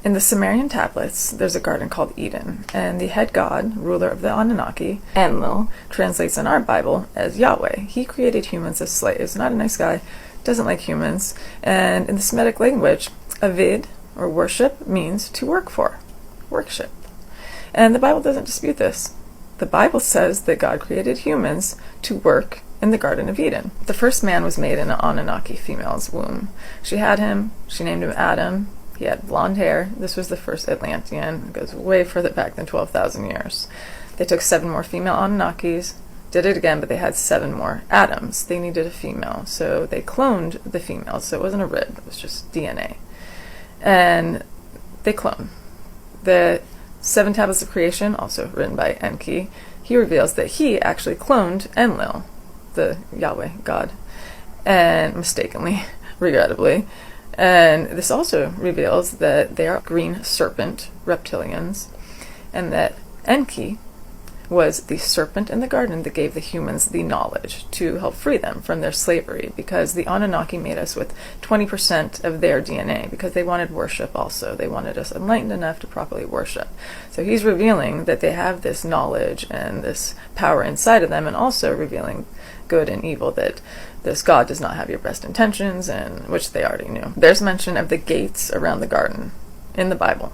In the Sumerian tablets, there's a garden called Eden, and the head god, ruler of the Anunnaki, Enlil, translates in our Bible as Yahweh. He created humans as slaves. Not a nice guy, doesn't like humans. And in the Semitic language, avid, or worship, means to work for, worship. And the Bible doesn't dispute this. The Bible says that God created humans to work in the Garden of Eden. The first man was made in an Anunnaki female's womb. She had him, she named him Adam. He had blonde hair. This was the first Atlantean. It goes way further back than 12,000 years. They took 7 more female Anunnakis, did it again, but they had 7 more Adams. They needed a female, so they cloned the female. So it wasn't a rib, it was just DNA. And they clone. The 7 Tablets of Creation, also written by Enki, he reveals that he actually cloned Enlil, the Yahweh God, and mistakenly, regrettably. And this also reveals that they are green serpent reptilians, and that Enki was the serpent in the garden that gave the humans the knowledge to help free them from their slavery, because the Anunnaki made us with 20% of their DNA, because they wanted worship also. They wanted us enlightened enough to properly worship. So he's revealing that they have this knowledge and this power inside of them, and also revealing good and evil, that this God does not have your best intentions, and which they already knew. There's mention of the gates around the garden in the Bible.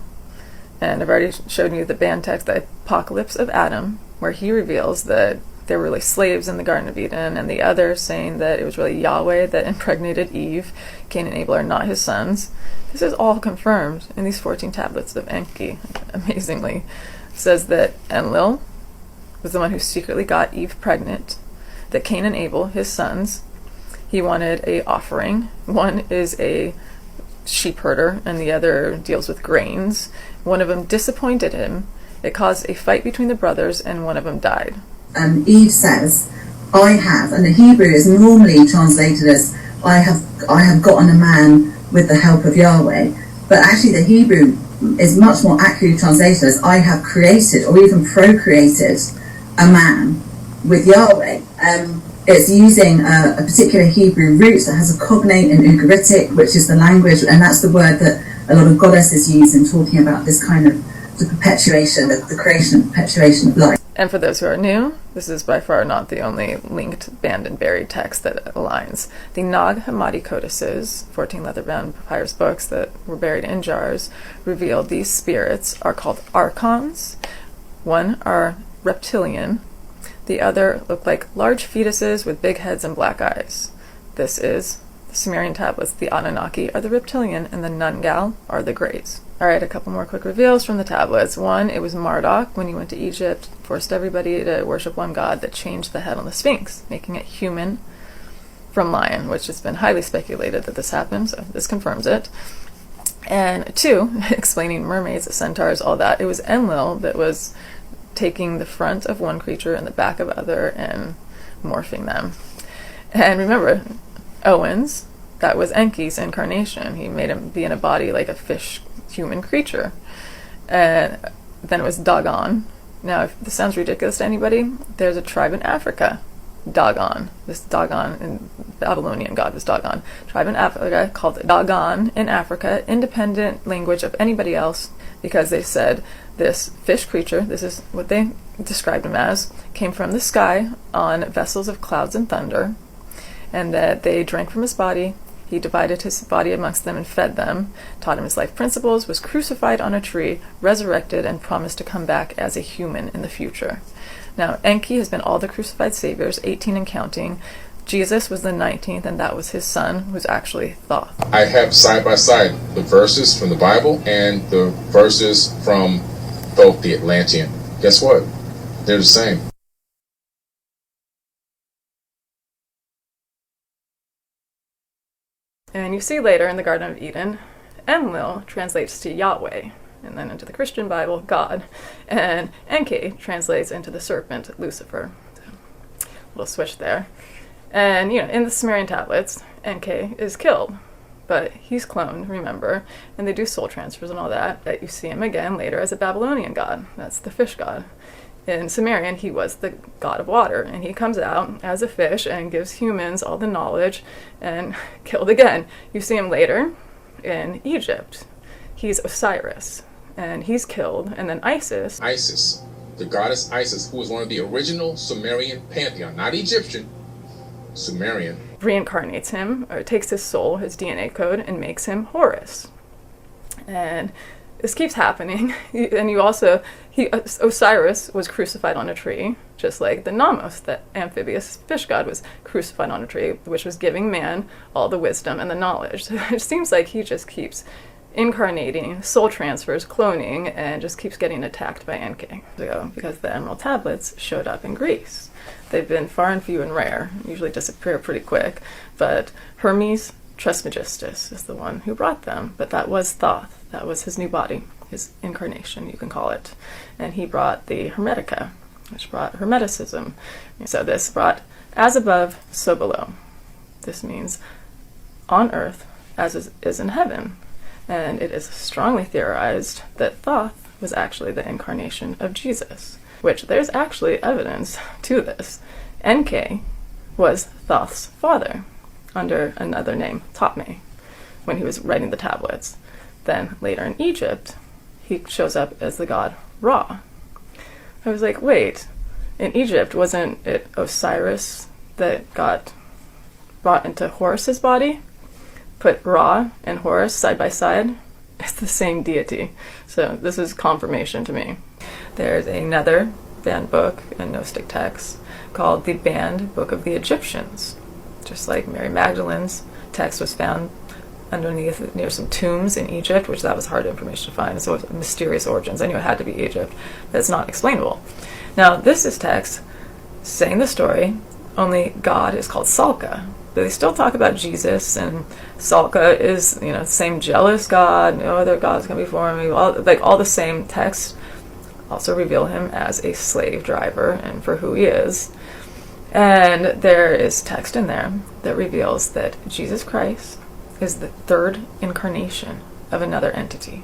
And I've already shown you the banned text, the Apocalypse of Adam, where he reveals that there were really slaves in the Garden of Eden, and the other saying that it was really Yahweh that impregnated Eve. Cain and Abel are not his sons. This is all confirmed in these 14 tablets of Enki. Amazingly, it says that Enlil was the one who secretly got Eve pregnant, that Cain and Abel, his sons, he wanted a offering. One is a sheep herder, and the other deals with grains. One of them disappointed him. It caused a fight between the brothers, and one of them died. Eve says, I have, and the Hebrew is normally translated as, I have gotten a man with the help of Yahweh. But actually the Hebrew is much more accurately translated as, I have created or even procreated a man with Yahweh. It's using a particular Hebrew root that has a cognate in Ugaritic, which is the language, and that's the word that a lot of goddesses use in talking about this kind of the perpetuation, the creation and perpetuation of life. And for those who are new, this is by far not the only linked, banned, and buried text that aligns. The Nag Hammadi codices, 14 leather-bound papyrus books that were buried in jars, reveal these spirits are called archons. One are reptilian. The other look like large fetuses with big heads and black eyes. This is the Sumerian tablets. The Anunnaki are the reptilian, and the Nungal are the Greys. Alright, a couple more quick reveals from the tablets. One, it was Marduk, when he went to Egypt, forced everybody to worship one god, that changed the head on the Sphinx, making it human from lion, which has been highly speculated that this happened, so this confirms it. And 2, explaining mermaids, centaurs, all that, it was Enlil that was taking the front of one creature and the back of other and morphing them. And remember, Owens, that was Enki's incarnation. He made him be in a body like a fish human creature. And then it was Dagon. Now, if this sounds ridiculous to anybody, there's a tribe in Africa, Dagon. This Dagon, in Babylonian god was Dagon. Tribe in Africa called Dagon in Africa, independent language of anybody else, because they said this fish creature, this is what they described him as, came from the sky on vessels of clouds and thunder, and that they drank from his body. He divided his body amongst them and fed them, taught him his life principles, was crucified on a tree, resurrected, and promised to come back as a human in the future. Now, Enki has been all the crucified saviors, 18 and counting. Jesus was the 19th, and that was his son, who was actually Thoth. I have side by side the verses from the Bible and the verses from Thoth the Atlantean. Guess what? They're the same. And you see later in the Garden of Eden, Enlil translates to Yahweh, and then into the Christian Bible, God, and Enki translates into the serpent, Lucifer. So, little switch there. And, in the Sumerian tablets, Enki is killed, but he's cloned, remember, and they do soul transfers and all that, that you see him again later as a Babylonian god. That's the fish god. In Sumerian, he was the god of water, and he comes out as a fish and gives humans all the knowledge and killed again. You see him later in Egypt. he's Osiris, and he's killed, and then Isis, The goddess Isis, who was one of the original Sumerian pantheon, not Egyptian, Sumerian, reincarnates him, or takes his soul, his DNA code, and makes him Horus. And this keeps happening. And Osiris was crucified on a tree, just like the Namos, the amphibious fish god, was crucified on a tree, which was giving man all the wisdom and the knowledge. So it seems like he just keeps incarnating, soul transfers, cloning, and just keeps getting attacked by Enki. Because the Emerald Tablets showed up in Greece. They've been far and few and rare, usually disappear pretty quick, but Hermes Trismegistus is the one who brought them, but that was Thoth. That was his new body, his incarnation, you can call it. And he brought the Hermetica, which brought Hermeticism. So this brought as above, so below. This means on earth as is in heaven. And it is strongly theorized that Thoth was actually the incarnation of Jesus, which there's actually evidence to this. Enki was Thoth's father, under another name, Thotme, when he was writing the tablets. Then later in Egypt, he shows up as the god Ra. I was like, wait, in Egypt, wasn't it Osiris that got brought into Horus's body? Put Ra and Horus side by side? It's the same deity. So this is confirmation to me. There's another banned book in Gnostic texts called the Banned Book of the Egyptians. Just like Mary Magdalene's text was found underneath near some tombs in Egypt, which that was hard information to find. So it was mysterious origins. I knew it had to be Egypt, but it's not explainable. Now this is text saying the story, only God is called Salka. But they still talk about Jesus, and Salka is, the same jealous God. No other gods come before me. All the same texts also reveal him as a slave driver and for who he is. And there is text in there that reveals that Jesus Christ is the third incarnation of another entity.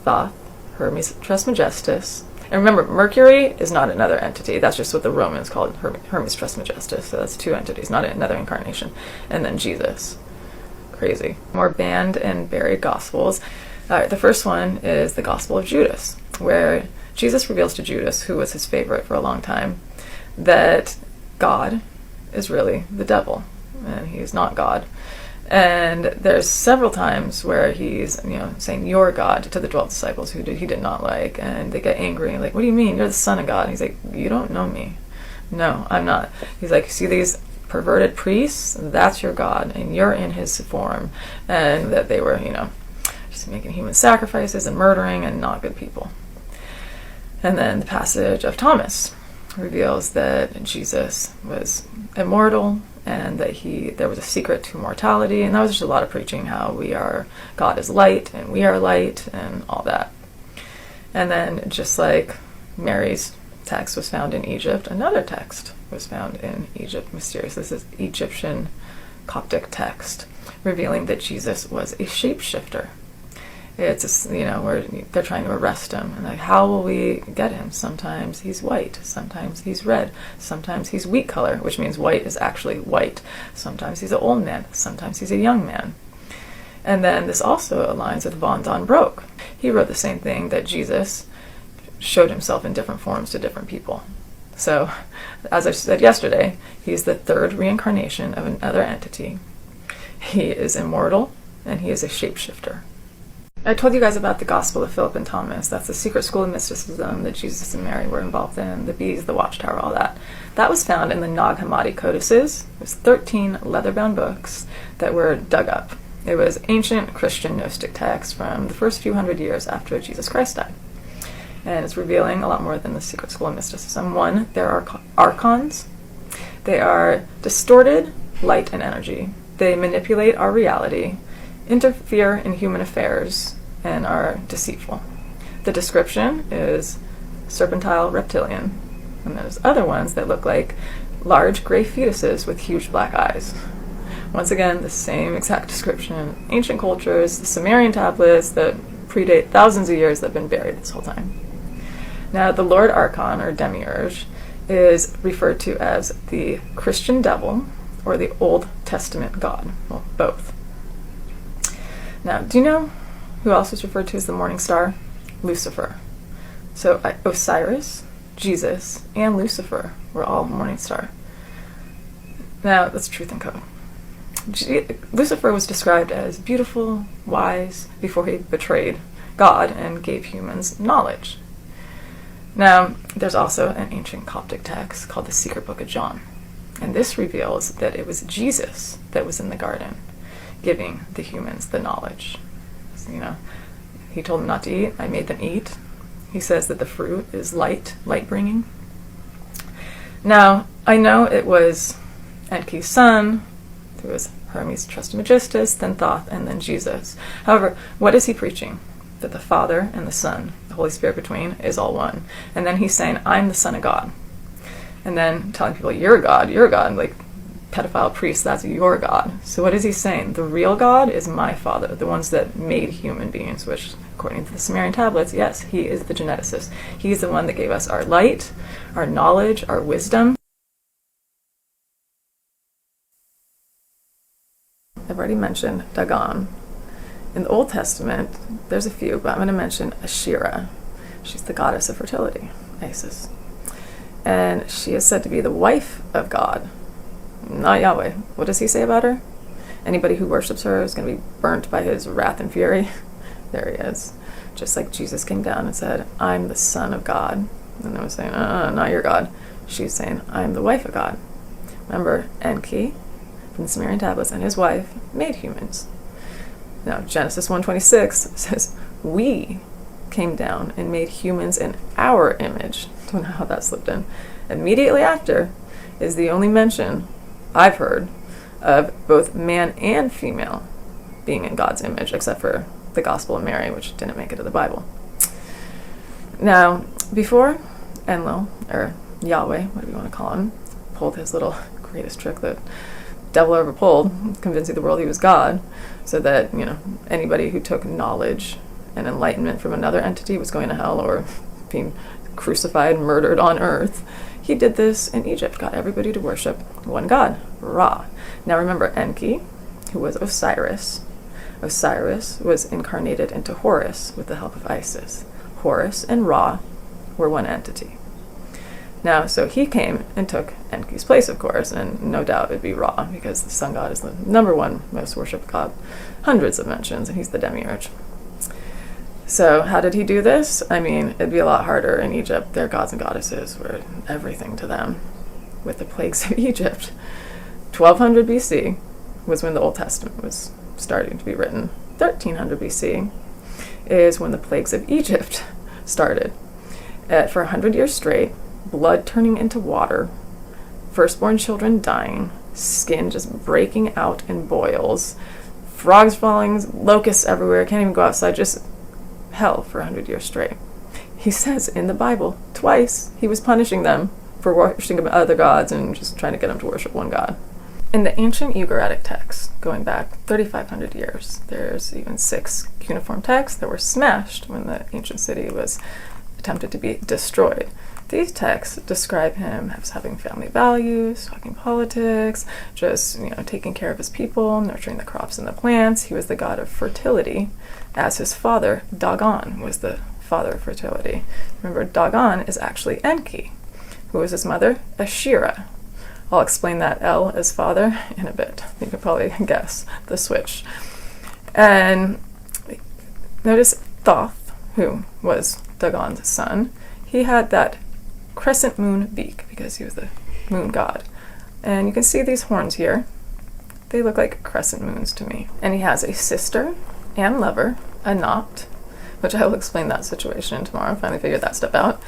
Thoth, Hermes Trismegistus. And remember, Mercury is not another entity. That's just what the Romans called Hermes Trismegistus. So that's two entities, not another incarnation. And then Jesus. Crazy. More banned and buried gospels. The first one is the Gospel of Judas, where Jesus reveals to Judas, who was his favorite for a long time, that God is really the devil, and he's not God. And there's several times where he's, saying, "You're God," to the 12 disciples who he did not like, and they get angry, like, "What do you mean? You're the Son of God." And he's like, "You don't know me." "No, I'm not." He's like, "See these perverted priests? That's your God, and you're in his form." And that they were, just making human sacrifices and murdering and not good people. And then the passage of Thomas reveals that Jesus was immortal and that there was a secret to immortality, and that was just a lot of preaching how God is light and we are light and all that. And then just like Mary's text was found in Egypt, another text was found in Egypt, mysterious. This is Egyptian Coptic text revealing that Jesus was a shapeshifter. It's, where they're trying to arrest him. And like, how will we get him? Sometimes he's white. Sometimes he's red. Sometimes he's wheat color, which means white is actually white. Sometimes he's an old man. Sometimes he's a young man. And then this also aligns with von Däniken. He wrote the same thing, that Jesus showed himself in different forms to different people. So, as I said yesterday, he's the third reincarnation of another entity. He is immortal, and he is a shapeshifter. I told you guys about the Gospel of Philip and Thomas. That's the secret school of mysticism that Jesus and Mary were involved in, the bees, the watchtower, all that. That was found in the Nag Hammadi codices. It was 13 leather-bound books that were dug up. It was ancient Christian Gnostic text from the first few hundred years after Jesus Christ died. And it's revealing a lot more than the secret school of mysticism. One, there are archons. They are distorted light and energy. They manipulate our reality, interfere in human affairs, and are deceitful. The description is serpentile reptilian, and there's other ones that look like large gray fetuses with huge black eyes. Once again, the same exact description. Ancient cultures, the Sumerian tablets that predate thousands of years that have been buried this whole time. Now, the Lord Archon, or Demiurge, is referred to as the Christian devil or the Old Testament God. Well, both. Now, do you know who else is referred to as the morning star? Lucifer. So Osiris, Jesus, and Lucifer were all morning star. Now, that's Truth and Co. Lucifer was described as beautiful, wise, before he betrayed God and gave humans knowledge. Now, there's also an ancient Coptic text called the Secret Book of John. And this reveals that it was Jesus that was in the garden, giving the humans the knowledge. So, he told them not to eat. I made them eat. He says that the fruit is light-bringing. Now, I know it was Enki's son, who was Hermes Trismegistus, then Thoth, and then Jesus. However, what is he preaching? That the Father and the Son, the Holy Spirit between, is all one. And then he's saying, I'm the Son of God. And then telling people, you're a God, like pedophile priests, that's your God. So what is he saying? The real God is my Father, the ones that made human beings, which, according to the Sumerian tablets, yes, he is the geneticist. He's the one that gave us our light, our knowledge, our wisdom. I've already mentioned Dagon. In the Old Testament, there's a few, but I'm going to mention Asherah. She's the goddess of fertility, Isis. And she is said to be the wife of God, not Yahweh. What does he say about her? Anybody who worships her is going to be burnt by his wrath and fury. There he is. Just like Jesus came down and said, I'm the Son of God. And they were saying, not your God. She's saying, I'm the wife of God. Remember, Enki, from the Sumerian tablets, and his wife made humans. Now, Genesis 1:26 says, we came down and made humans in our image. Don't know how that slipped in. Immediately after is the only mention I've heard of both man and female being in God's image, except for the Gospel of Mary, which didn't make it to the Bible. Now, before Enlil, or Yahweh, whatever you want to call him, pulled his little greatest trick that devil ever pulled, convincing the world he was God, so that, anybody who took knowledge and enlightenment from another entity was going to hell or being crucified and murdered on earth. He did this in Egypt, got everybody to worship one god, Ra. Now remember, Enki, who was Osiris. Osiris was incarnated into Horus with the help of Isis. Horus and Ra were one entity. Now, so he came and took Enki's place, of course, and no doubt it'd be Ra, because the sun god is the number one most worshipped god. Hundreds of mentions, and he's the demiurge. So how did he do this? I mean, it'd be a lot harder in Egypt. Their gods and goddesses were everything to them. With the plagues of Egypt, 1200 BC was when the Old Testament was starting to be written. 1300 BC is when the plagues of Egypt started. For 100 years straight, blood turning into water, firstborn children dying, skin just breaking out in boils, frogs falling, locusts everywhere, can't even go outside, just hell for 100 years straight. He says in the Bible twice he was punishing them for worshiping other gods and just trying to get them to worship one god. In the ancient Ugaritic texts, going back 3,500 years, there's even 6 cuneiform texts that were smashed when the ancient city was attempted to be destroyed. These texts describe him as having family values, talking politics, just taking care of his people, nurturing the crops and the plants. He was the god of fertility, as his father, Dagon, was the father of fertility. Remember, Dagon is actually Enki. Who was his mother? Asherah. I'll explain that L as father in a bit. You can probably guess the switch. And notice Thoth, who was Dagon's son, he had that crescent moon beak because he was the moon god. And you can see these horns here. They look like crescent moons to me. And he has a sister and lover, Anat, which I will explain that situation tomorrow. I finally figured that stuff out.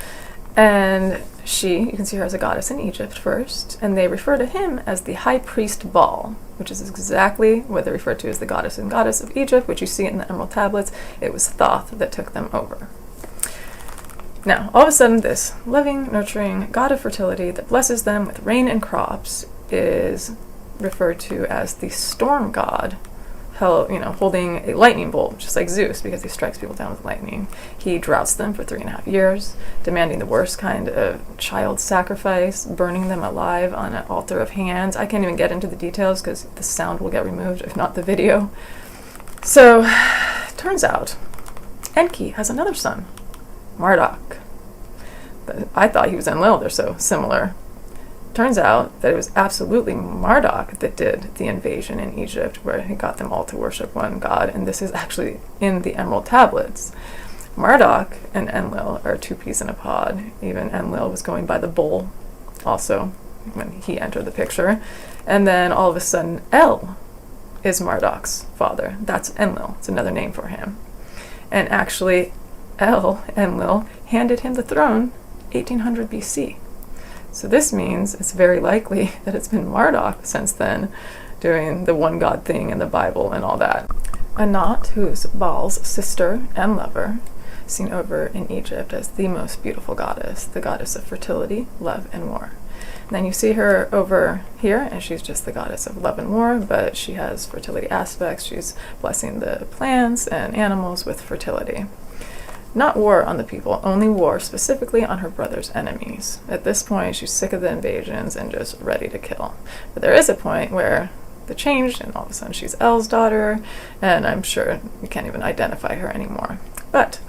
And you can see her as a goddess in Egypt first, and they refer to him as the high priest Baal, which is exactly what they refer to as the goddess and goddess of Egypt, which you see in the Emerald Tablets. It was Thoth that took them over. Now, all of a sudden, this loving, nurturing god of fertility that blesses them with rain and crops is referred to as the storm god, holding a lightning bolt, just like Zeus, because he strikes people down with lightning. He droughts them for 3.5 years, demanding the worst kind of child sacrifice, burning them alive on an altar of hands. I can't even get into the details because the sound will get removed, if not the video. So, turns out Enki has another son, Marduk. I thought he was Enlil, they're so similar. Turns out that it was absolutely Marduk that did the invasion in Egypt, where he got them all to worship one god, and this is actually in the Emerald Tablets. Marduk and Enlil are two peas in a pod. Even Enlil was going by the bull also when he entered the picture. And then all of a sudden El is Marduk's father. That's Enlil. It's another name for him. And actually Enlil, handed him the throne 1800 BC. So this means it's very likely that it's been Marduk since then doing the one god thing in the Bible and all that. Anat, who's Baal's sister and lover, seen over in Egypt as the most beautiful goddess, the goddess of fertility, love, and war. And then you see her over here, and she's just the goddess of love and war, but she has fertility aspects. She's blessing the plants and animals with fertility. Not war on the people, only war specifically on her brother's enemies. At this point, she's sick of the invasions and just ready to kill. But there is a point where the change, and all of a sudden she's El's daughter, and I'm sure you can't even identify her anymore. But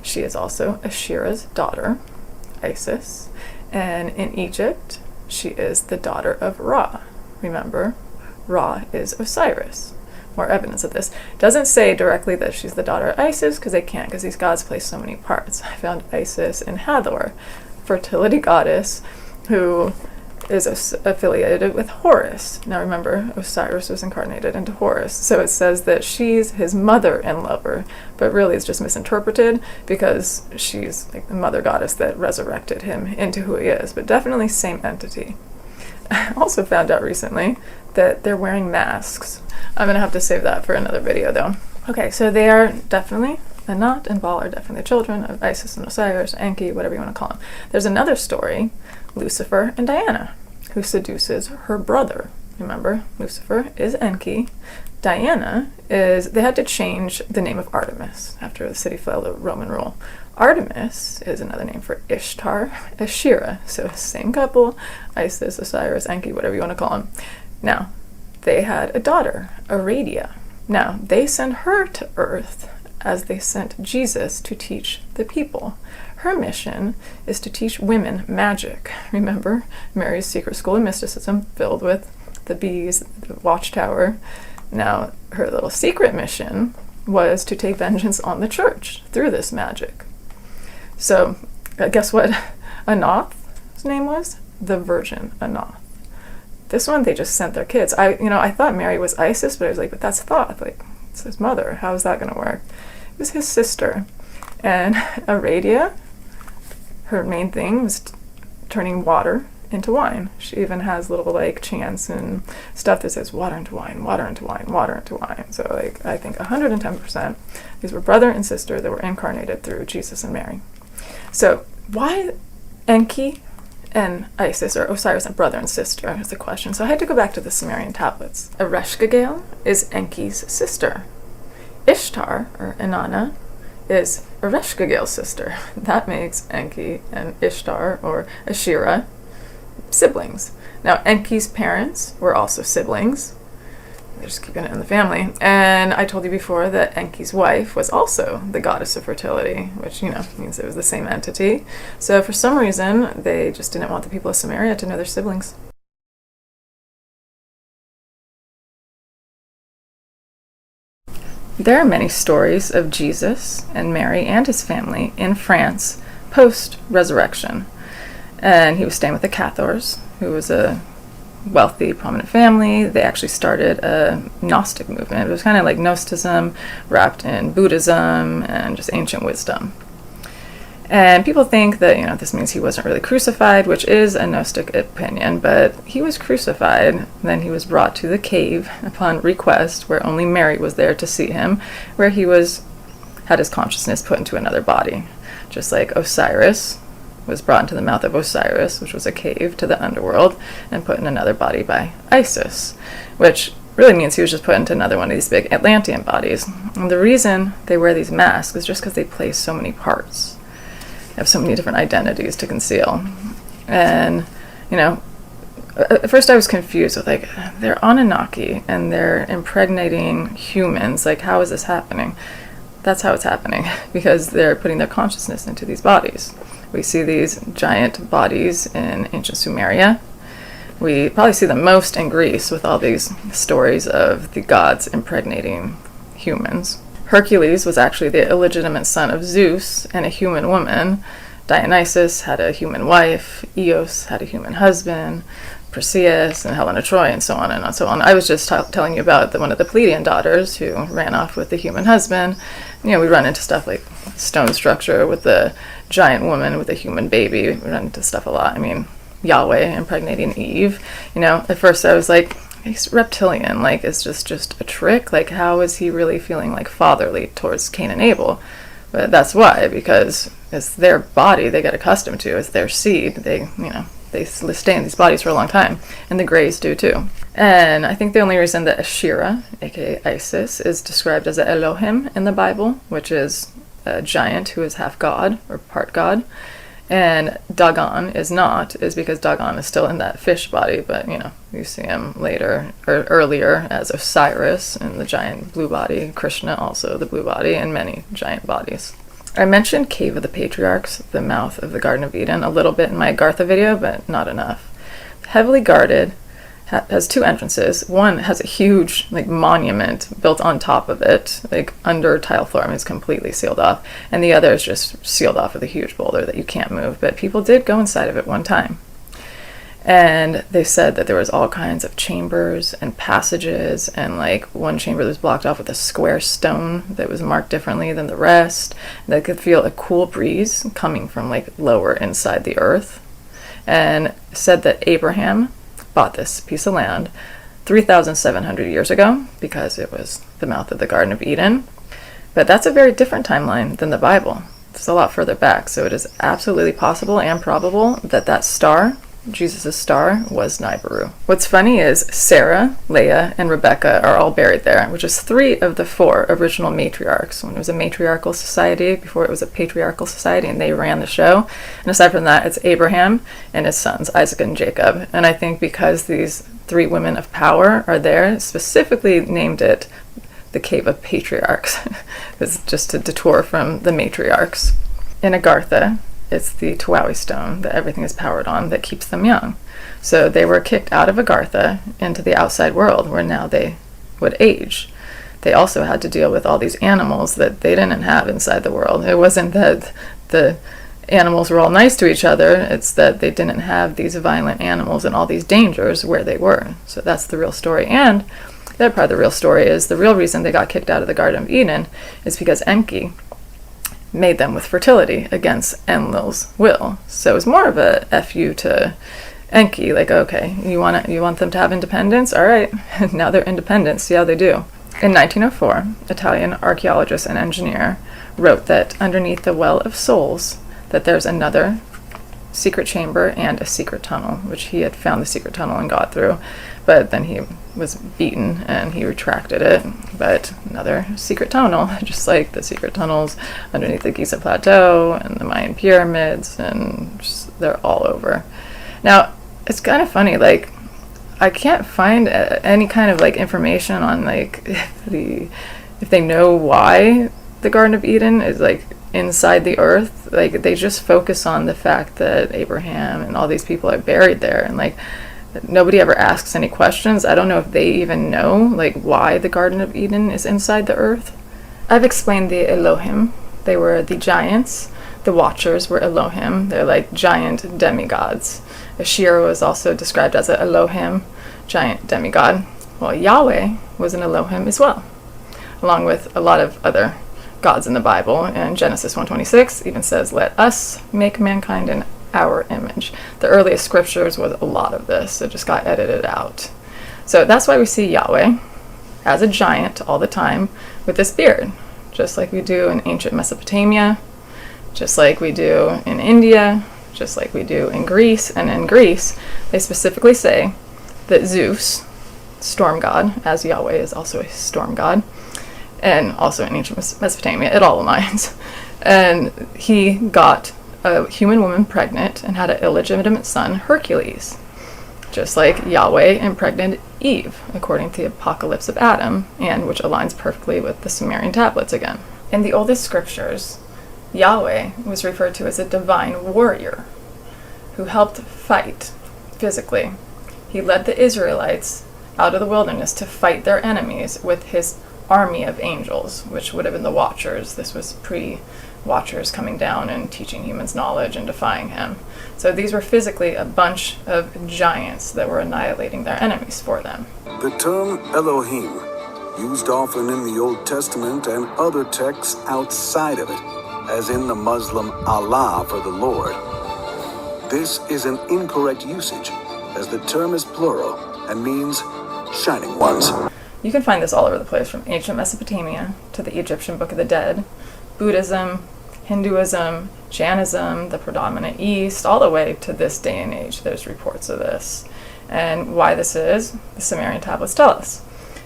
she is also Ashera's daughter, Isis, and in Egypt, she is the daughter of Ra. Remember, Ra is Osiris. More evidence of this. Doesn't say directly that she's the daughter of Isis, because they can't, because these gods play so many parts. I found Isis in Hathor, fertility goddess, who is affiliated with Horus. Now remember, Osiris was incarnated into Horus, so it says that she's his mother and lover, but really it's just misinterpreted because she's like the mother goddess that resurrected him into who he is, but definitely same entity. I also found out recently that they're wearing masks. I'm going to have to save that for another video though. Okay, so they are definitely, Anat and Baal are definitely children of Isis and Osiris, Enki, whatever you want to call them. There's another story, Lucifer and Diana, who seduces her brother. Remember, Lucifer is Enki. Diana is, they had to change the name of Artemis after the city fell to Roman rule. Artemis is another name for Ishtar, Asherah. So same couple, Isis, Osiris, Enki, whatever you want to call them. Now, they had a daughter, Aradia. Now, they send her to Earth as they sent Jesus to teach the people. Her mission is to teach women magic. Remember, Mary's secret school of mysticism filled with the bees, the watchtower. Now, her little secret mission was to take vengeance on the church through this magic. So, guess what Anath's name was? The Virgin Anath. This one, they just sent their kids. I thought Mary was Isis, but I was like, but that's Thoth. Like, it's his mother. How is that going to work? It was his sister. And Aradia, her main thing was turning water into wine. She even has little like chants and stuff that says water into wine, water into wine, water into wine. So like I think 110%. These were brother and sister that were incarnated through Jesus and Mary. So why Enki and Isis, or Osiris and brother and sister, is the question. So I had to go back to the Sumerian tablets. Ereshkigal is Enki's sister. Ishtar, or Inanna, is Ereshkigal's sister. That makes Enki and Ishtar, or Asherah, siblings. Now, Enki's parents were also siblings. They're just keeping it in the family. And I told you before that Enki's wife was also the goddess of fertility, which, means it was the same entity. So for some reason, they just didn't want the people of Samaria to know their siblings. There are many stories of Jesus and Mary and his family in France post-resurrection. And he was staying with the Cathars, who was a wealthy, prominent family. They actually started a Gnostic movement. It was kind of like Gnosticism wrapped in Buddhism and just ancient wisdom. And people think that, this means he wasn't really crucified, which is a Gnostic opinion, but he was crucified. Then he was brought to the cave upon request, where only Mary was there to see him, where he had his consciousness put into another body. Just like Osiris was brought into the mouth of Osiris, which was a cave to the underworld, and put in another body by Isis, which really means he was just put into another one of these big Atlantean bodies. And the reason they wear these masks is just because they play so many parts. They have so many different identities to conceal. And, at first I was confused with, they're Anunnaki, and they're impregnating humans. How is this happening? That's how it's happening, because they're putting their consciousness into these bodies. We see these giant bodies in ancient Sumeria. We probably see them most in Greece with all these stories of the gods impregnating humans. Hercules was actually the illegitimate son of Zeus and a human woman. Dionysus had a human wife. Eos had a human husband. Perseus and Helen of Troy, and so on and so on. I was just telling you about one of the Pleiadian daughters who ran off with the human husband. We run into stuff like stone structure with the giant woman with a human baby. We run into stuff a lot. Yahweh impregnating Eve. At first I was like, he's reptilian. Like, it's just a trick. Like, how is he really feeling like fatherly towards Cain and Abel? But that's why, because it's their body they get accustomed to. It's their seed. They stay in these bodies for a long time, and the Greys do too. And I think the only reason that Asherah, aka Isis, is described as an Elohim in the Bible, which is a giant who is half god or part god, and Dagon is not, is because Dagon is still in that fish body, but you see him later or earlier as Osiris in the giant blue body, Krishna also the blue body, and many giant bodies. I mentioned Cave of the Patriarchs, the mouth of the Garden of Eden, a little bit in my Agartha video, but not enough. Heavily guarded, has two entrances. One has a huge monument built on top of it, under tile floor. It's completely sealed off. And the other is just sealed off with a huge boulder that you can't move. But people did go inside of it one time. And they said that there was all kinds of chambers and passages, and one chamber that was blocked off with a square stone that was marked differently than the rest. They could feel a cool breeze coming from lower inside the earth. And said that Abraham bought this piece of land 3,700 years ago because it was the mouth of the Garden of Eden. But that's a very different timeline than the Bible. It's a lot further back, so it is absolutely possible and probable that that star, Jesus' star, was Nibiru. What's funny is Sarah, Leah, and Rebecca are all buried there, which is 3 of the 4 original matriarchs. When it was a matriarchal society, before it was a patriarchal society, and they ran the show. And aside from that, it's Abraham and his sons, Isaac and Jacob. And I think because these 3 women of power are there, specifically named it the Cave of Patriarchs. It's just a detour from the matriarchs. In Agartha, it's the Tawawi stone that everything is powered on that keeps them young. So they were kicked out of Agartha into the outside world where now they would age. They also had to deal with all these animals that they didn't have inside the world. It wasn't that the animals were all nice to each other, it's that they didn't have these violent animals and all these dangers where they were. So that's the real story. And the other part of the real story is the real reason they got kicked out of the Garden of Eden is because Enki made them with fertility against Enlil's will. So it's more of a FU to Enki, okay, you want them to have independence? All right, now they're independent, see how they do. In 1904, Italian archaeologist and engineer wrote that underneath the Well of Souls, that there's another secret chamber and a secret tunnel, which he had found the secret tunnel and got through, but then he was beaten and he retracted it. But another secret tunnel, just like the secret tunnels underneath the Giza Plateau and the Mayan pyramids, and they're all over. Now, it's kind of funny, I can't find any kind of information on if they know why the Garden of Eden is inside the earth. They just focus on the fact that Abraham and all these people are buried there, and nobody ever asks any questions. I don't know if they even know why the Garden of Eden is inside the earth. I've explained the Elohim. They were the giants. The Watchers were Elohim. They're giant demigods. Asherah was also described as an Elohim, giant demigod. Well, Yahweh was an Elohim as well, along with a lot of other gods in the Bible. And Genesis 1:26 even says, "Let us make mankind in our image." The earliest scriptures was a lot of this. It just got edited out. So that's why we see Yahweh as a giant all the time with this beard, just like we do in ancient Mesopotamia, just like we do in India, just like we do in Greece. And in Greece, they specifically say that Zeus, storm god, as Yahweh is also a storm god, and also in ancient Mesopotamia, it all aligns. And he got a human woman pregnant and had an illegitimate son, Hercules, just like Yahweh impregnated Eve, according to the Apocalypse of Adam, and which aligns perfectly with the Sumerian tablets again. In the oldest scriptures, Yahweh was referred to as a divine warrior who helped fight physically. He led the Israelites out of the wilderness to fight their enemies with his army of angels, which would have been the Watchers. This was pre-Watchers coming down and teaching humans knowledge and defying him. So these were physically a bunch of giants that were annihilating their enemies for them. The term Elohim, used often in the Old Testament and other texts outside of it, as in the Muslim Allah for the Lord. This is an incorrect usage, as the term is plural and means shining ones. You can find this all over the place, from ancient Mesopotamia to the Egyptian Book of the Dead, Buddhism, Hinduism, Jainism, the predominant East, all the way to this day and age. There's reports of this. And why this is, the Sumerian tablets tell us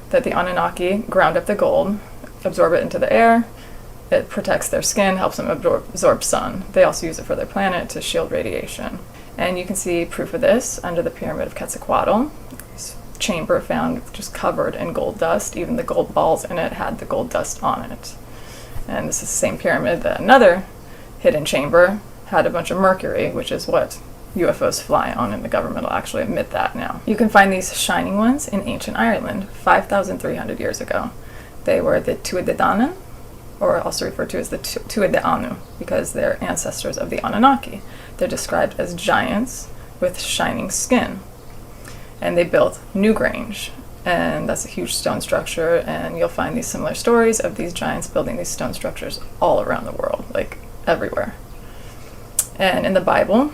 that the Anunnaki ground up the gold, absorb it into the air. It protects their skin, helps them absorb sun. They also use it for their planet to shield radiation. And you can see proof of this under the Pyramid of Quetzalcoatl. This chamber found just covered in gold dust. Even the gold balls in it had the gold dust on it. And this is the same pyramid that another hidden chamber had a bunch of mercury, which is what UFOs fly on, and the government will actually admit that now. You can find these shining ones in ancient Ireland 5,300 years ago. They were the Tuatha De Danann, or also referred to as the Tuatha De Anu, because they're ancestors of the Anunnaki. They're described as giants with shining skin. And they built Newgrange, and that's a huge stone structure, and you'll find these similar stories of these giants building these stone structures all around the world, like everywhere. And in the Bible,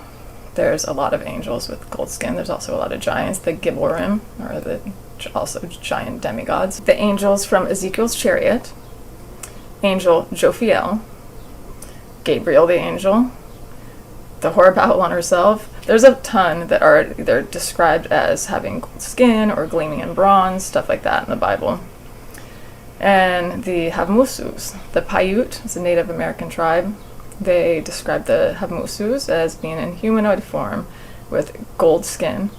there's a lot of angels with gold skin. There's also a lot of giants, the Gibborim, or the also giant demigods. The angels from Ezekiel's chariot, Angel Jophiel, Gabriel the angel, the whore Babylon herself. There's a ton that are either described as having gold skin or gleaming in bronze, stuff like that in the Bible. And the Havmusus, the Paiute, is a Native American tribe. They describe the Havmusus as being in humanoid form with gold skin,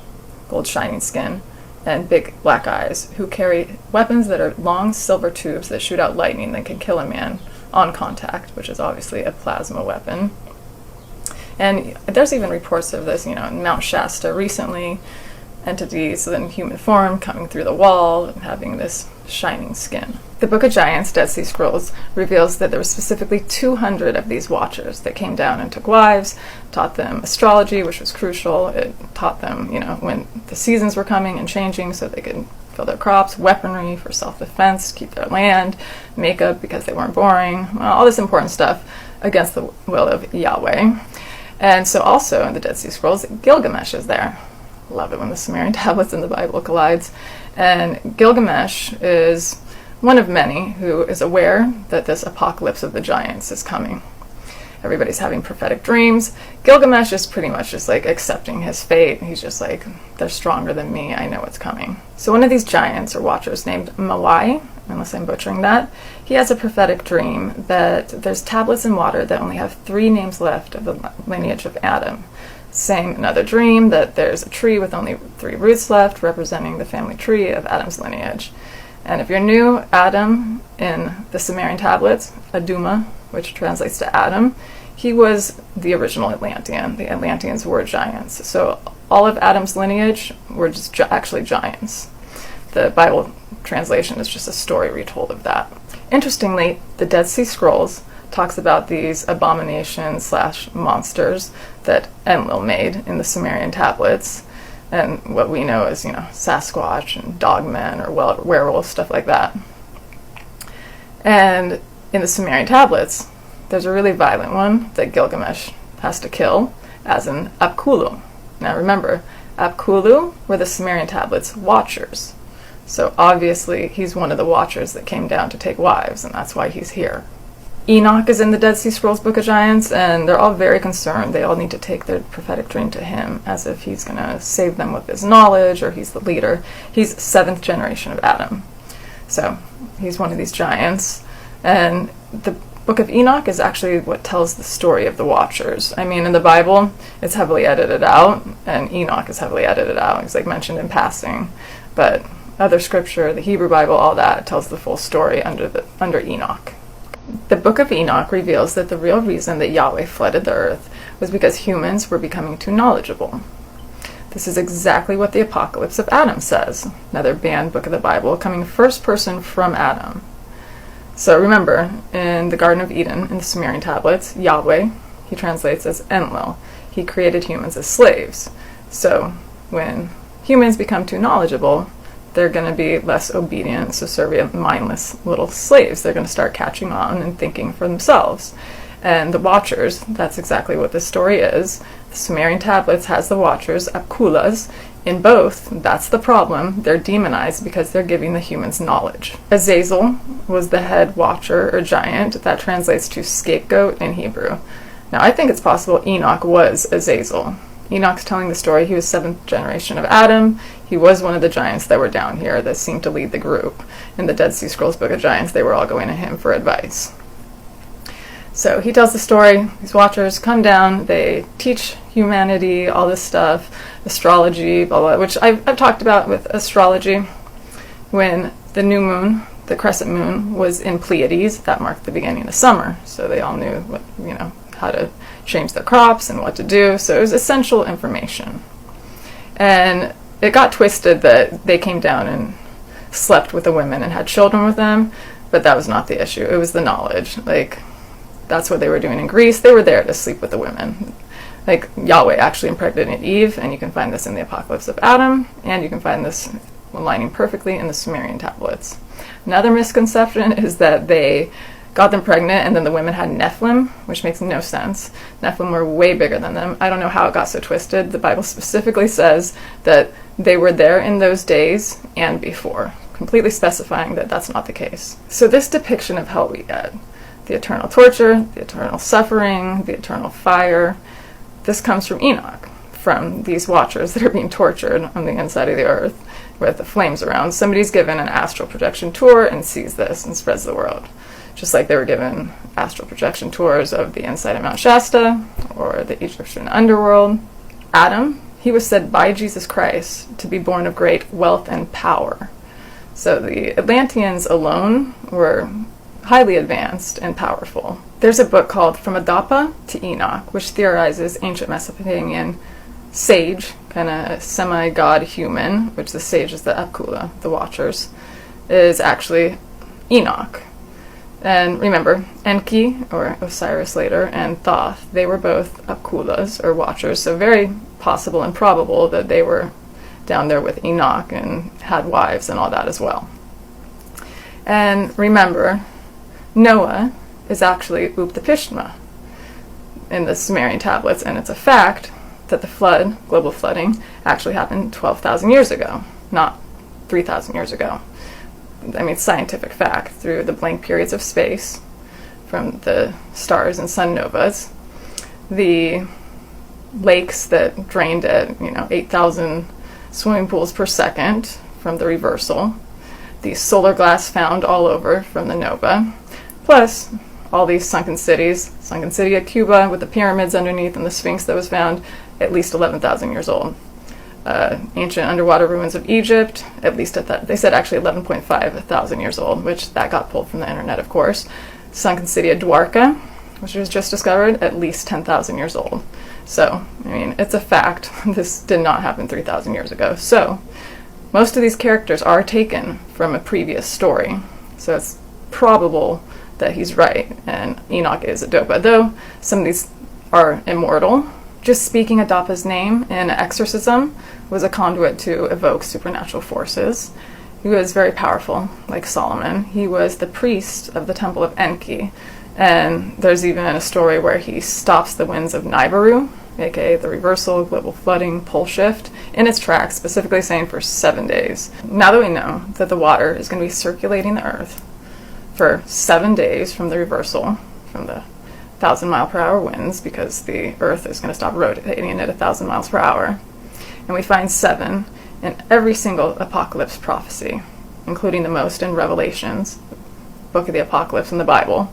gold shining skin, and big black eyes, who carry weapons that are long silver tubes that shoot out lightning that can kill a man on contact, which is obviously a plasma weapon. And there's even reports of this, in Mount Shasta recently, entities in human form coming through the wall and having this shining skin. The Book of Giants, Dead Sea Scrolls, reveals that there were specifically 200 of these watchers that came down and took wives, taught them astrology, which was crucial. It taught them, when the seasons were coming and changing so they could fill their crops, weaponry for self-defense, keep their land, makeup because they weren't boring, all this important stuff against the will of Yahweh. And so also in the Dead Sea Scrolls, Gilgamesh is there. Love it when the Sumerian tablets and the Bible collides. And Gilgamesh is one of many who is aware that this apocalypse of the giants is coming. Everybody's having prophetic dreams. Gilgamesh is pretty much just like accepting his fate. He's just like, they're stronger than me, I know what's coming. So one of these giants or watchers named Mawai, unless I'm butchering that, he has a prophetic dream that there's tablets in water that only have 3 names left of the lineage of Adam. Same another dream that there's a tree with only 3 roots left, representing the family tree of Adam's lineage. And if you're new, Adam in the Sumerian tablets, Aduma, which translates to Adam, he was the original Atlantean. The Atlanteans were giants. So all of Adam's lineage were just actually giants. The Bible translation is just a story retold of that. Interestingly, the Dead Sea Scrolls talks about these abominations / monsters that Enlil made in the Sumerian tablets, and what we know is, Sasquatch and dogmen or werewolves, stuff like that. And in the Sumerian tablets, there's a really violent one that Gilgamesh has to kill, as in Apkulu. Now remember, Apkulu were the Sumerian tablets' watchers. So obviously he's one of the watchers that came down to take wives, and that's why he's here. Enoch is in the Dead Sea Scrolls Book of Giants, and they're all very concerned. They all need to take their prophetic dream to him, as if he's going to save them with his knowledge, or he's the leader. He's 7th generation of Adam. So he's one of these giants. And the Book of Enoch is actually what tells the story of the Watchers. I mean, in the Bible, it's heavily edited out, and Enoch is heavily edited out. It's like mentioned in passing. But other scripture, the Hebrew Bible, all that tells the full story under Enoch. The Book of Enoch reveals that the real reason that Yahweh flooded the earth was because humans were becoming too knowledgeable. This is exactly what the Apocalypse of Adam says, another banned book of the Bible, coming first person from Adam. So remember, in the Garden of Eden, in the Sumerian tablets, Yahweh, he translates as Enlil. He created humans as slaves. So when humans become too knowledgeable, they're going to be less obedient, subservient, mindless little slaves. They're going to start catching on and thinking for themselves. And the Watchers, that's exactly what this story is. The Sumerian tablets has the Watchers, Akulas. In both, that's the problem. They're demonized because they're giving the humans knowledge. Azazel was the head watcher or giant. That translates to scapegoat in Hebrew. Now, I think it's possible Enoch was Azazel. Enoch's telling the story. He was 7th generation of Adam. He was one of the giants that were down here that seemed to lead the group. In the Dead Sea Scrolls Book of Giants, they were all going to him for advice. So he tells the story. These Watchers come down. They teach humanity all this stuff, astrology, blah, blah, which I've talked about with astrology. When the new moon, the crescent moon, was in Pleiades, that marked the beginning of summer. So they all knew what, how to change their crops and what to do. So it was essential information. And it got twisted that they came down and slept with the women and had children with them, but that was not the issue. It was the knowledge. That's what they were doing in Greece. They were there to sleep with the women. Yahweh actually impregnated Eve, and you can find this in the Apocalypse of Adam, and you can find this aligning perfectly in the Sumerian tablets. Another misconception is that they got them pregnant and then the women had Nephilim, which makes no sense. Nephilim were way bigger than them. I don't know how it got so twisted. The Bible specifically says that they were there in those days and before, completely specifying that that's not the case. So this depiction of hell we get, the eternal torture, the eternal suffering, the eternal fire, this comes from Enoch, from these Watchers that are being tortured on the inside of the earth with the flames around. Somebody's given an astral projection tour and sees this and spreads the word. Just like they were given astral projection tours of the inside of Mount Shasta or the Egyptian underworld. Adam, he was said by Jesus Christ to be born of great wealth and power. So the Atlanteans alone were highly advanced and powerful. There's a book called From Adapa to Enoch, which theorizes ancient Mesopotamian sage, kind of semi-god human, which the sage is the Akula, the Watchers, is actually Enoch. And remember, Enki, or Osiris later, and Thoth, they were both Akulas, or Watchers, so very possible and probable that they were down there with Enoch and had wives and all that as well. And remember, Noah is actually Uptapishtima in the Sumerian tablets, and it's a fact that the flood, global flooding, actually happened 12,000 years ago, not 3,000 years ago. I mean, scientific fact, through the blank periods of space from the stars and sun novas, the lakes that drained at 8,000 swimming pools per second from the reversal, the solar glass found all over from the nova, plus all these sunken cities, sunken city at Cuba with the pyramids underneath and the Sphinx that was found, at least 11,000 years old. Ancient underwater ruins of Egypt, at least they said actually 11.5 thousand years old, which that got pulled from the internet, of course. Sunken city of Dwarka, which was just discovered, at least 10,000 years old. So, I mean, it's a fact. This did not happen 3,000 years ago. So, most of these characters are taken from a previous story. So it's probable that he's right, and Enoch is Adopa, though some of these are immortal. Just speaking Adopa's name in exorcism was a conduit to evoke supernatural forces. He was very powerful, like Solomon. He was the priest of the temple of Enki, and there's even a story where he stops the winds of Nibiru, aka the reversal, global flooding, pole shift, in its tracks, specifically saying for 7 days. Now that we know that the water is going to be circulating the earth for 7 days from the reversal, from the 1,000-mile-per-hour winds, because the earth is going to stop rotating at 1,000 miles per hour. And we find 7 in every single apocalypse prophecy, including the most in Revelations, book of the apocalypse in the Bible.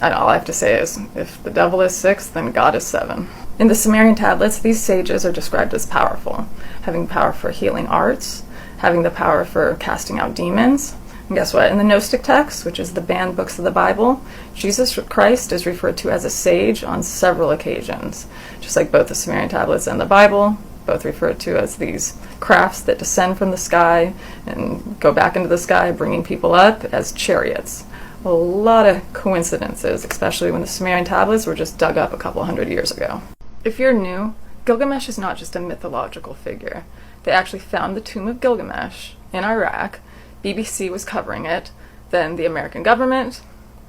And all I have to say is, if the devil is 6, then God is 7. In the Sumerian tablets, these sages are described as powerful, having power for healing arts, having the power for casting out demons, And guess what? In the Gnostic text, which is the banned books of the Bible, Jesus Christ is referred to as a sage on several occasions. Just like both the Sumerian tablets and the Bible, both referred to as these crafts that descend from the sky and go back into the sky, bringing people up as chariots. A lot of coincidences, especially when the Sumerian tablets were just dug up a couple hundred years ago. If you're new, Gilgamesh is not just a mythological figure. They actually found the tomb of Gilgamesh in Iraq. BBC was covering it. Then the American government,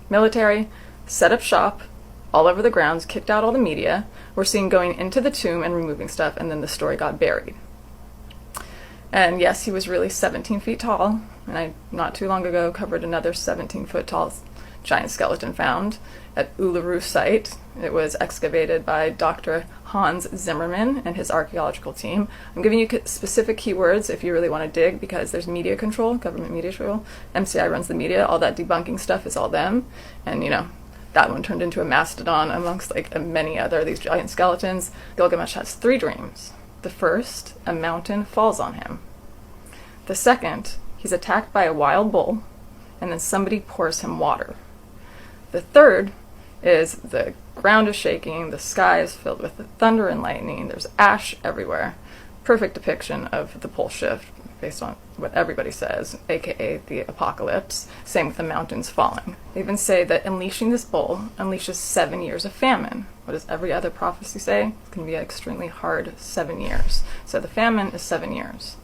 military, set up shop all over the grounds, kicked out all the media, were seen going into the tomb and removing stuff, and then the story got buried. And yes, he was really 17 feet tall, and I, not too long ago, covered another 17-foot tall giant skeleton found at Uluru site. It was excavated by Dr. Hans Zimmerman and his archaeological team. I'm giving you specific keywords if you really want to dig, because there's media control, government media control. MCI runs the media. All that debunking stuff is all them. And, you know, that one turned into a mastodon amongst like many other these giant skeletons. Gilgamesh has 3 dreams. The first, a mountain falls on him. The second, he's attacked by a wild bull, and then somebody pours him water. The third is the ground is shaking, the sky is filled with thunder and lightning, there's ash everywhere. Perfect depiction of the pole shift based on what everybody says, aka the apocalypse. Same with the mountains falling. They even say that unleashing this bull unleashes 7 years of famine. What does every other prophecy say? It's going to be an extremely hard 7 years. So the famine is 7 years.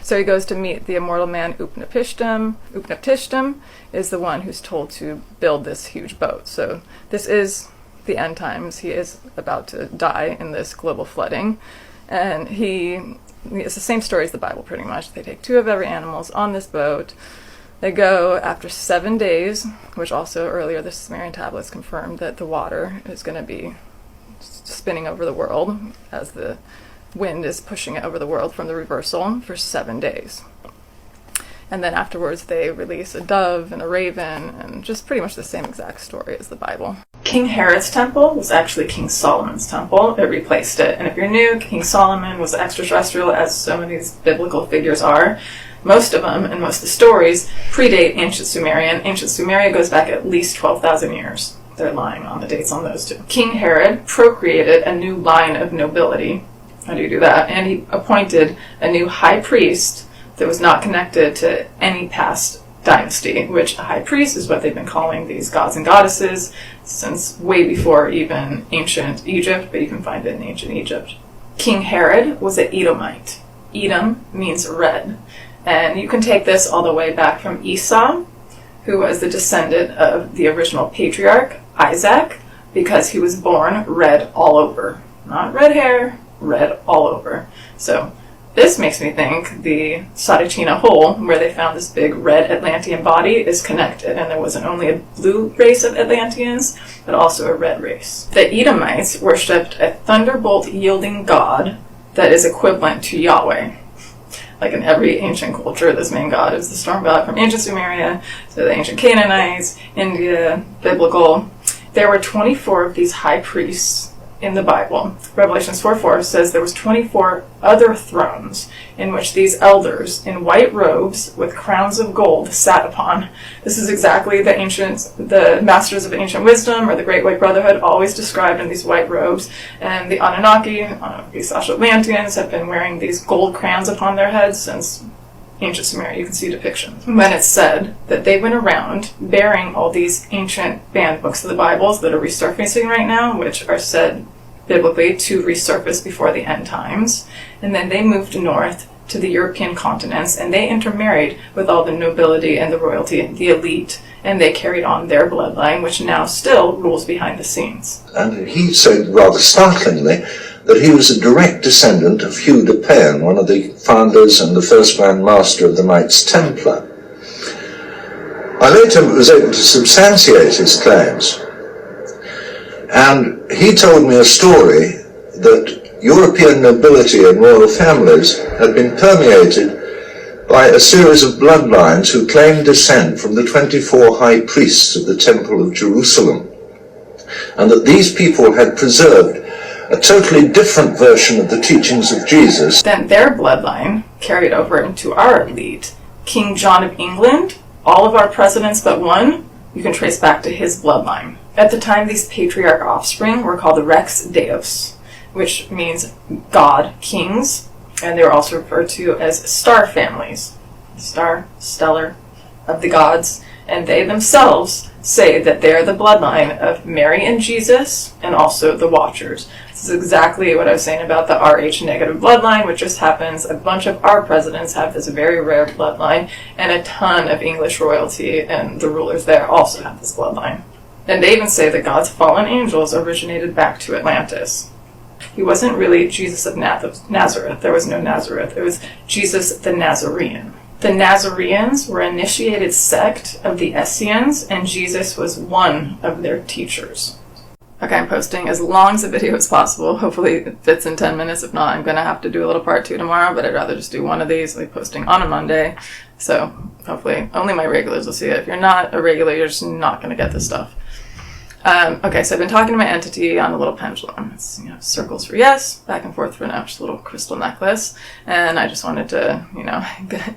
So he goes to meet the immortal man Utnapishtim. Utnapishtim is the one who's told to build this huge boat. So this is the end times. He is about to die in this global flooding. And it's the same story as the Bible pretty much. They take 2 of every animals on this boat. They go after 7 days, which also earlier the Sumerian tablets confirmed that the water is going to be spinning over the world as the wind is pushing it over the world from the reversal for 7 days. And then afterwards they release a dove and a raven, and just pretty much the same exact story as the Bible. King Herod's temple was actually King Solomon's temple. It replaced it. And if you're new, King Solomon was extraterrestrial, as so many of these biblical figures are. Most of them, and most of the stories, predate ancient Sumerian. Ancient Sumeria goes back at least 12,000 years. They're lying on the dates on those 2. King Herod procreated a new line of nobility. How do you do that? And he appointed a new high priest that was not connected to any past dynasty, which a high priest is what they've been calling these gods and goddesses since way before even ancient Egypt, but you can find it in ancient Egypt. King Herod was an Edomite. Edom means red. And you can take this all the way back from Esau, who was the descendant of the original patriarch, Isaac, because he was born red all over. Not red hair, red all over. So this makes me think the Saricina hole, where they found this big red Atlantean body, is connected, and there wasn't only a blue race of Atlanteans, but also a red race. The Edomites worshipped a thunderbolt-yielding god that is equivalent to Yahweh. Like in every ancient culture, this main god is the storm god from ancient Sumeria, to the ancient Canaanites, India, biblical. There were 24 of these high priests in the Bible. Revelations 4:4 says there was 24 other thrones in which these elders in white robes with crowns of gold sat upon. This is exactly the masters of ancient wisdom, or the Great White Brotherhood, always described in these white robes. And the Anunnaki/Atlanteans have been wearing these gold crowns upon their heads since ancient Sumeria. You can see depictions. When it's said that they went around bearing all these ancient banned books of the Bibles that are resurfacing right now, which are said biblically to resurface before the end times, and then they moved north to the European continents, and they intermarried with all the nobility and the royalty, the elite, and they carried on their bloodline, which now still rules behind the scenes. And he said, rather startlingly, that he was a direct descendant of Hugh de Payne, one of the founders and the first Grand Master of the Knights Templar. I later was able to substantiate his claims, and he told me a story that European nobility and royal families had been permeated by a series of bloodlines who claimed descent from the 24 high priests of the Temple of Jerusalem, and that these people had preserved a totally different version of the teachings of Jesus. Then their bloodline carried over into our elite. King John of England All of our presidents but one, you can trace back to his bloodline. At the time, these patriarch offspring were called the Rex Deus, which means God Kings, and they were also referred to as star families. Star, stellar, of the gods, and they themselves say that they are the bloodline of Mary and Jesus, and also the Watchers. This is exactly what I was saying about the Rh negative bloodline, which just happens. A bunch of our presidents have this very rare bloodline, and a ton of English royalty and the rulers there also have this bloodline. And they even say that God's fallen angels originated back to Atlantis. He wasn't really Jesus of Nazareth. There was no Nazareth. It was Jesus the Nazarene. The Nazareans were an initiated sect of the Essenes, and Jesus was one of their teachers. Okay, I'm posting as long as a video as possible. Hopefully it fits in 10 minutes. If not, I'm going to have to do a little part 2 tomorrow, but I'd rather just do one of these, like posting on a Monday. So hopefully only my regulars will see it. If you're not a regular, you're just not going to get this stuff. Okay, so I've been talking to my entity on a little pendulum. It's, circles for yes, back and forth for no, just a little crystal necklace. And I just wanted to,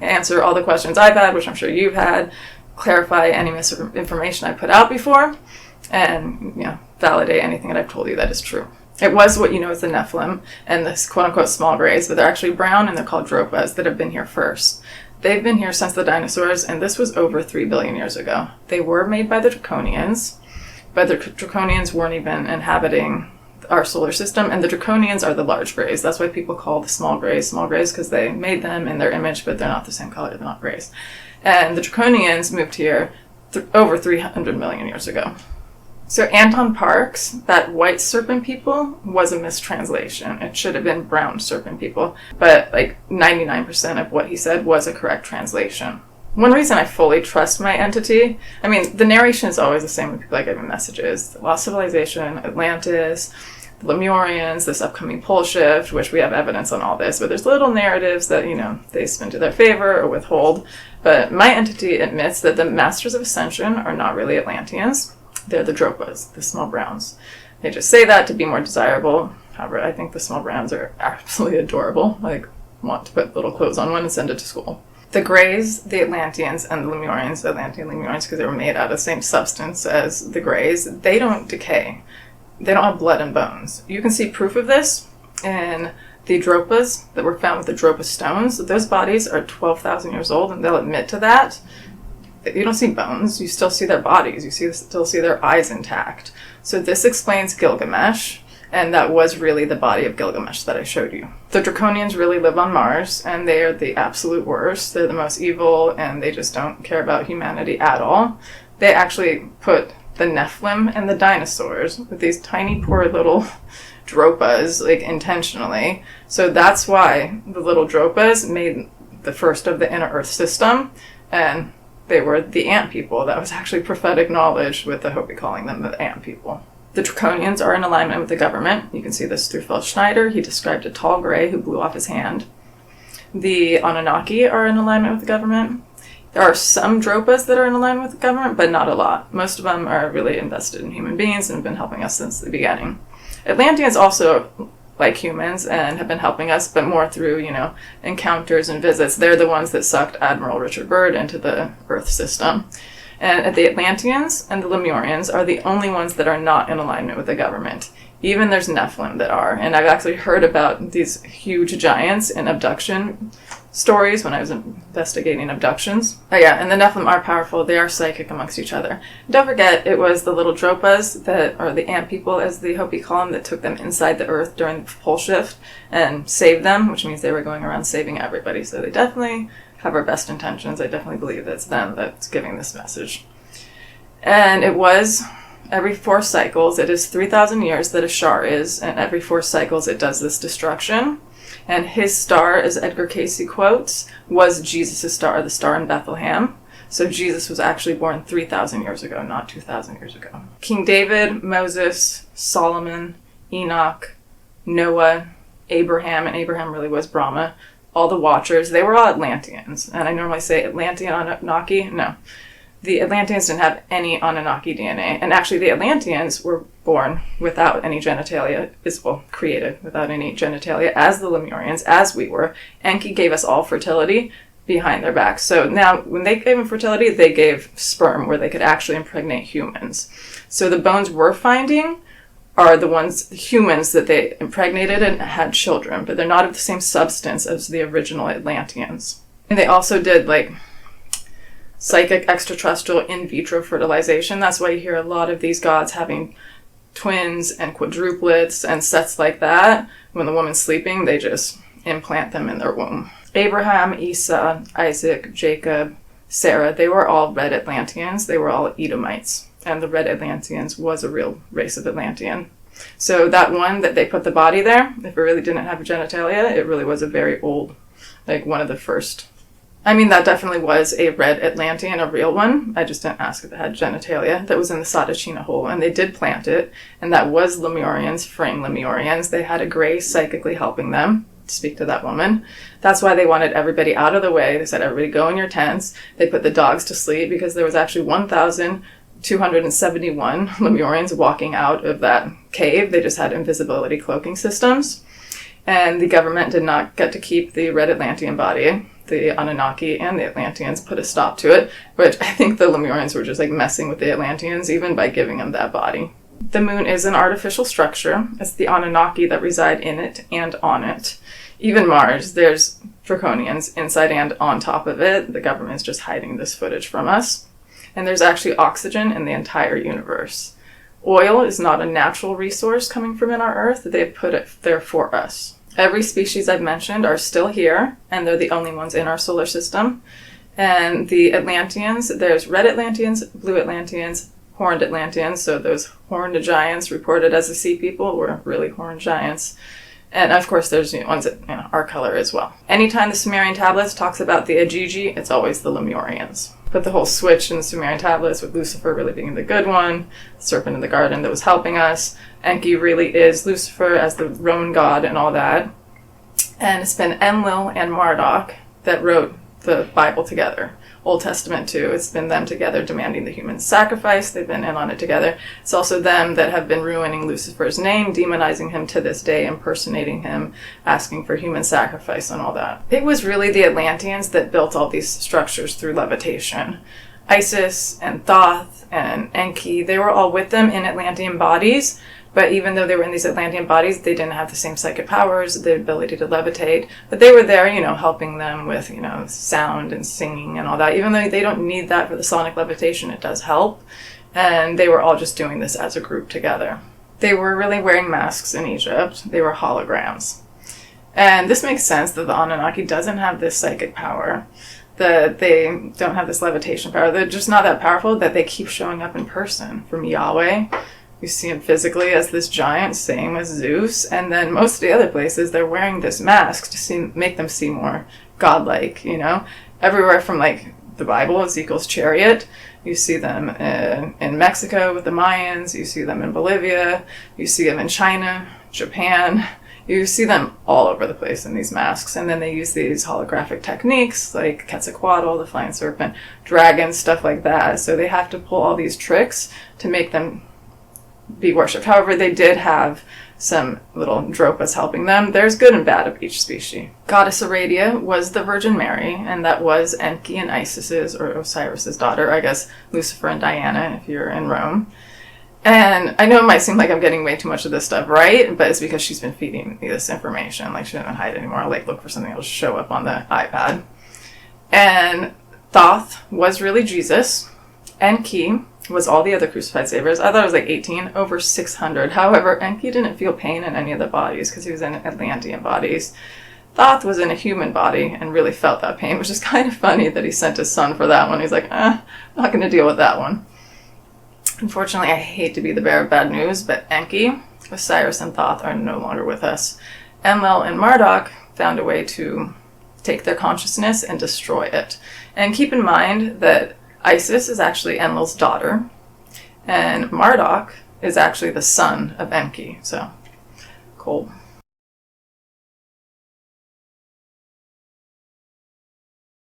answer all the questions I've had, which I'm sure you've had, clarify any misinformation I put out before, and, validate anything that I've told you that is true. It was what you know as the Nephilim and this quote-unquote small grays, but they're actually brown and they're called Dropas that have been here first. They've been here since the dinosaurs, and this was over 3 billion years ago. They were made by the Draconians, but the Draconians weren't even inhabiting our solar system, and the Draconians are the large grays. That's why people call the small grays, because they made them in their image, but they're not the same color, they're not grays. And the Draconians moved here over 300 million years ago. So Anton Parks, that white serpent people, was a mistranslation. It should have been brown serpent people, but 99% of what he said was a correct translation. One reason I fully trust my entity, the narration is always the same when people are giving messages. The Lost Civilization, Atlantis, the Lemurians, this upcoming pole shift, which we have evidence on all this, but there's little narratives that, they spin to their favor or withhold. But my entity admits that the Masters of Ascension are not really Atlanteans. They're the Dropas, the small browns. They just say that to be more desirable. However, I think the small browns are absolutely adorable. I want to put little clothes on one and send it to school. The Greys, the Atlanteans, and the Lemurians, Atlantean Lemurians, because they were made out of the same substance as the Greys, they don't decay. They don't have blood and bones. You can see proof of this in the Dropas that were found with the Dropa stones. Those bodies are 12,000 years old, and they'll admit to that. You don't see bones, you still see their bodies, you still see their eyes intact. So this explains Gilgamesh, and that was really the body of Gilgamesh that I showed you. The Draconians really live on Mars, and they are the absolute worst. They're the most evil, and they just don't care about humanity at all. They actually put the Nephilim and the dinosaurs with these tiny poor little Dropas, intentionally. So that's why the little Dropas made the first of the inner Earth system, and they were the ant people. That was actually prophetic knowledge, with the Hopi calling them the ant people. The Draconians are in alignment with the government. You can see this through Phil Schneider. He described a tall gray who blew off his hand. The Anunnaki are in alignment with the government. There are some Dropas that are in alignment with the government, but not a lot. Most of them are really invested in human beings and have been helping us since the beginning. Atlanteans also like humans and have been helping us, but more through, encounters and visits. They're the ones that sucked Admiral Richard Byrd into the Earth system. And the Atlanteans and the Lemurians are the only ones that are not in alignment with the government. Even there's Nephilim that are. And I've actually heard about these huge giants in abduction stories when I was investigating abductions. And the Nephilim are powerful. They are psychic amongst each other. Don't forget, it was the little Dropas that are the ant people, as the Hopi call them, that took them inside the Earth during the pole shift and saved them, which means they were going around saving everybody. So they definitely have our best intentions. I definitely believe it's them that's giving this message. And it was every 4 cycles. It is 3,000 years that Ashar is, and every 4 cycles it does this destruction. And his star, as Edgar Cayce quotes, was Jesus' star, the star in Bethlehem. So Jesus was actually born 3,000 years ago, not 2,000 years ago. King David, Moses, Solomon, Enoch, Noah, Abraham, and Abraham really was Brahma, all the Watchers, they were all Atlanteans. And I normally say Atlantean Anunnaki. No. The Atlanteans didn't have any Anunnaki DNA. And actually the Atlanteans were born without any genitalia, created without any genitalia, as the Lemurians, as we were. Enki gave us all fertility behind their backs. So now when they gave infertility, they gave sperm where they could actually impregnate humans. So the bones we're finding are the humans that they impregnated and had children, but they're not of the same substance as the original Atlanteans. And they also did like psychic extraterrestrial in vitro fertilization. That's why you hear a lot of these gods having twins and quadruplets and sets like that. When the woman's sleeping, they just implant them in their womb. Abraham, Esau, Isaac, Jacob, Sarah, they were all red Atlanteans. They were all Edomites. And the red Atlanteans was a real race of Atlantean. So that one that they put the body there, if it really didn't have genitalia, it really was a very old, like one of the first. I mean, that definitely was a red Atlantean, a real one. I just didn't ask if it had genitalia. That was in the Sadachina hole, and they did plant it. And that was Lemurians, freeing Lemurians. They had a gray psychically helping them to speak to that woman. That's why they wanted everybody out of the way. They said, everybody go in your tents. They put the dogs to sleep because there was actually 1,271 Lemurians walking out of that cave. They just had invisibility cloaking systems. And the government did not get to keep the red Atlantean body. The Anunnaki and the Atlanteans put a stop to it, which I think the Lemurians were just like messing with the Atlanteans even by giving them that body. The moon is an artificial structure. It's the Anunnaki that reside in it and on it. Even Mars, there's draconians inside and on top of it. The government's just hiding this footage from us. And there's actually oxygen in the entire universe. Oil is not a natural resource coming from in our Earth. They've put it there for us. Every species I've mentioned are still here, and they're the only ones in our solar system. And the Atlanteans, there's red Atlanteans, blue Atlanteans, horned Atlanteans. So those horned giants reported as the sea people were really horned giants. And of course, there's ones that our color as well. Anytime the Sumerian tablets talks about the Ajiji, it's always the Lemurians. But the whole switch in the Sumerian tablets with Lucifer really being the good one, the serpent in the garden that was helping us. Enki really is Lucifer as the Roman god and all that. And it's been Enlil and Marduk that wrote the Bible together. Old Testament too. It's been them together demanding the human sacrifice. They've been in on it together. It's also them that have been ruining Lucifer's name, demonizing him to this day, impersonating him, asking for human sacrifice and all that. It was really the Atlanteans that built all these structures through levitation. Isis and Thoth and Enki, they were all with them in Atlantean bodies. But even though they were in these Atlantean bodies, they didn't have the same psychic powers, the ability to levitate. But they were there, helping them with, sound and singing and all that. Even though they don't need that for the sonic levitation, it does help. And they were all just doing this as a group together. They were really wearing masks in Egypt. They were holograms. And this makes sense that the Anunnaki doesn't have this psychic power, that they don't have this levitation power. They're just not that powerful that they keep showing up in person from Yahweh. You see him physically as this giant, same as Zeus. And then most of the other places, they're wearing this mask to make them seem more godlike, Everywhere from, the Bible, Ezekiel's chariot. You see them in Mexico with the Mayans. You see them in Bolivia. You see them in China, Japan. You see them all over the place in these masks. And then they use these holographic techniques like Quetzalcoatl, the flying serpent, dragons, stuff like that. So they have to pull all these tricks to make them be worshipped. However, they did have some little dropas helping them. There's good and bad of each species. Goddess Aradia was the Virgin Mary, and that was Enki and Isis's, or Osiris's daughter, I guess Lucifer and Diana if you're in Rome. And I know it might seem like I'm getting way too much of this stuff right, but it's because she's been feeding me this information. She doesn't hide anymore. I'll look for something that'll show up on the iPad. And Thoth was really Jesus. Enki was all the other crucified saviors. I thought it was 18, over 600. However, Enki didn't feel pain in any of the bodies because he was in Atlantean bodies. Thoth was in a human body and really felt that pain, which is kind of funny that he sent his son for that one. He's like, I'm not going to deal with that one. Unfortunately, I hate to be the bearer of bad news, but Enki, Osiris, and Thoth are no longer with us. Enlil and Marduk found a way to take their consciousness and destroy it. And keep in mind that Isis is actually Enlil's daughter, and Marduk is actually the son of Enki. So, cool.